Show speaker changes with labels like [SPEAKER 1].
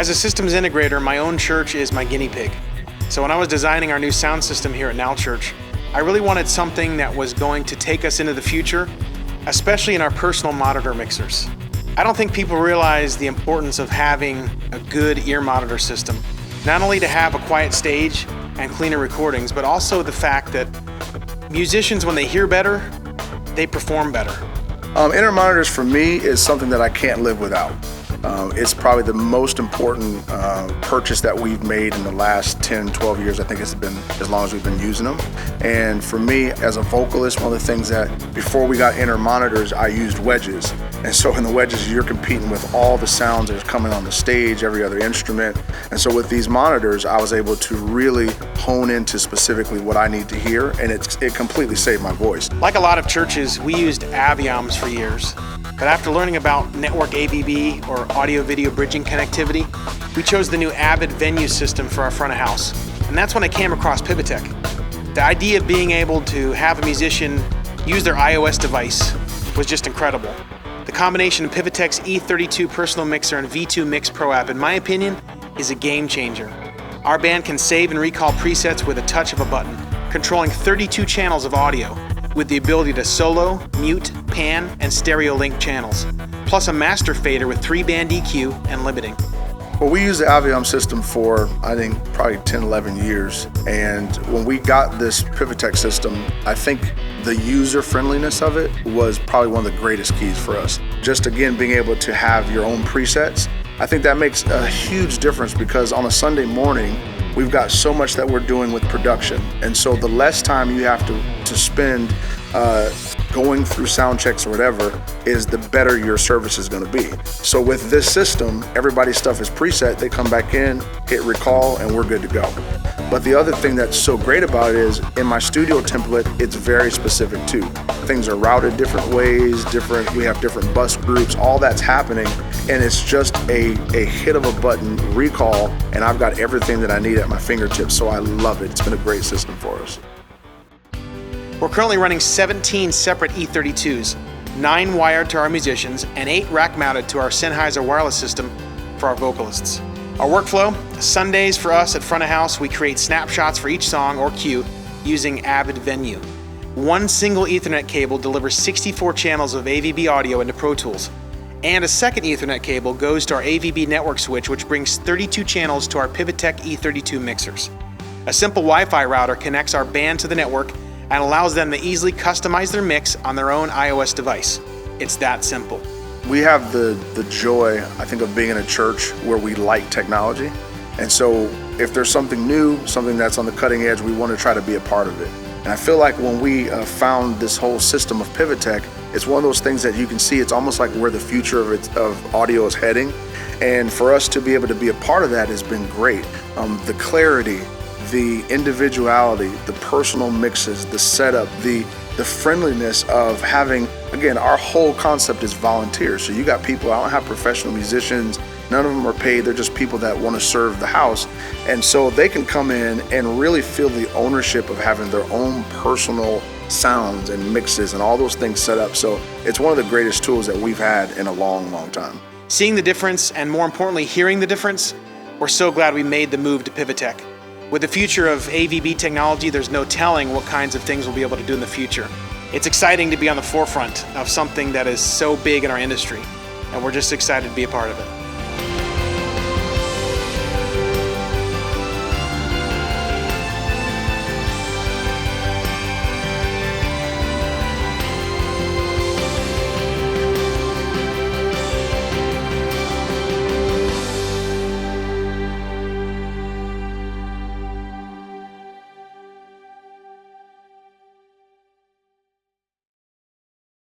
[SPEAKER 1] As a systems integrator, my own church is my guinea pig. So when I was designing our new sound system here at Now Church, I really wanted something that was going to take us into the future, especially in our personal monitor mixers. I don't think people realize the importance of having a good ear monitor system, not only to have a quiet stage and cleaner recordings, but also the fact that musicians, when they hear better, they perform better.
[SPEAKER 2] Inner monitors for me is something that I can't live without. It's probably the most important purchase that we've made in the last 10, 12 years. I think it's been as long as we've been using them. And for me, as a vocalist, one of the things that before we got inner monitors, I used wedges. And so in the wedges, you're competing with all the sounds that are coming on the stage, every other instrument. And so with these monitors, I was able to really hone into specifically what I need to hear, and it completely saved my voice.
[SPEAKER 1] Like a lot of churches, we used Avioms for years. But after learning about network AVB, or audio-video bridging connectivity, we chose the new Avid Venue system for our front of house. And that's when I came across Pivitec. The idea of being able to have a musician use their iOS device was just incredible. The combination of Pivitec's E32 personal mixer and V2Mix Pro App, in my opinion, is a game changer. Our band can save and recall presets with a touch of a button, controlling 32 channels of audio, with the ability to solo, mute, pan, and stereo link channels, plus a master fader with 3-band EQ and limiting.
[SPEAKER 2] Well, we used the Aviom system for, I think, probably 10, 11 years. And when we got this Pivitec system, I think the user friendliness of it was probably one of the greatest keys for us. Just again, being able to have your own presets, I think that makes a huge difference because on a Sunday morning, we've got so much that we're doing with production. And so the less time you have to spend going through sound checks or whatever is the better your service is going to be. So with this system, everybody's stuff is preset. They come back in, hit recall, and we're good to go. But the other thing that's so great about it is in my studio template, it's very specific too. Things are routed different ways, we have different bus groups, all that's happening. And it's just a hit of a button recall, and I've got everything that I need at my fingertips. So I love it. It's been a great system for us.
[SPEAKER 1] We're currently running 17 separate E32s, 9 wired to our musicians, and 8 rack-mounted to our Sennheiser wireless system for our vocalists. Our workflow: Sundays for us at front of house, we create snapshots for each song or cue using Avid Venue. One single Ethernet cable delivers 64 channels of AVB audio into Pro Tools, and a second Ethernet cable goes to our AVB network switch, which brings 32 channels to our Pivitec E32 mixers. A simple Wi-Fi router connects our band to the network and allows them to easily customize their mix on their own iOS device. It's that simple.
[SPEAKER 2] We have the joy, I think, of being in a church where we like technology. And so if there's something new, something that's on the cutting edge, we want to try to be a part of it. And I feel like when we found this whole system of Pivitec, it's one of those things that you can see, it's almost like where the future of audio is heading. And for us to be able to be a part of that has been great. The clarity, the individuality, the personal mixes, the setup, the friendliness of having, again, our whole concept is volunteers. So you got people, I don't have professional musicians, none of them are paid, they're just people that want to serve the house. And so they can come in and really feel the ownership of having their own personal sounds and mixes and all those things set up. So it's one of the greatest tools that we've had in a long, long time.
[SPEAKER 1] Seeing the difference, and more importantly, hearing the difference, we're so glad we made the move to Pivitec. With the future of AVB technology, there's no telling what kinds of things we'll be able to do in the future. It's exciting to be on the forefront of something that is so big in our industry, and we're just excited to be a part of it.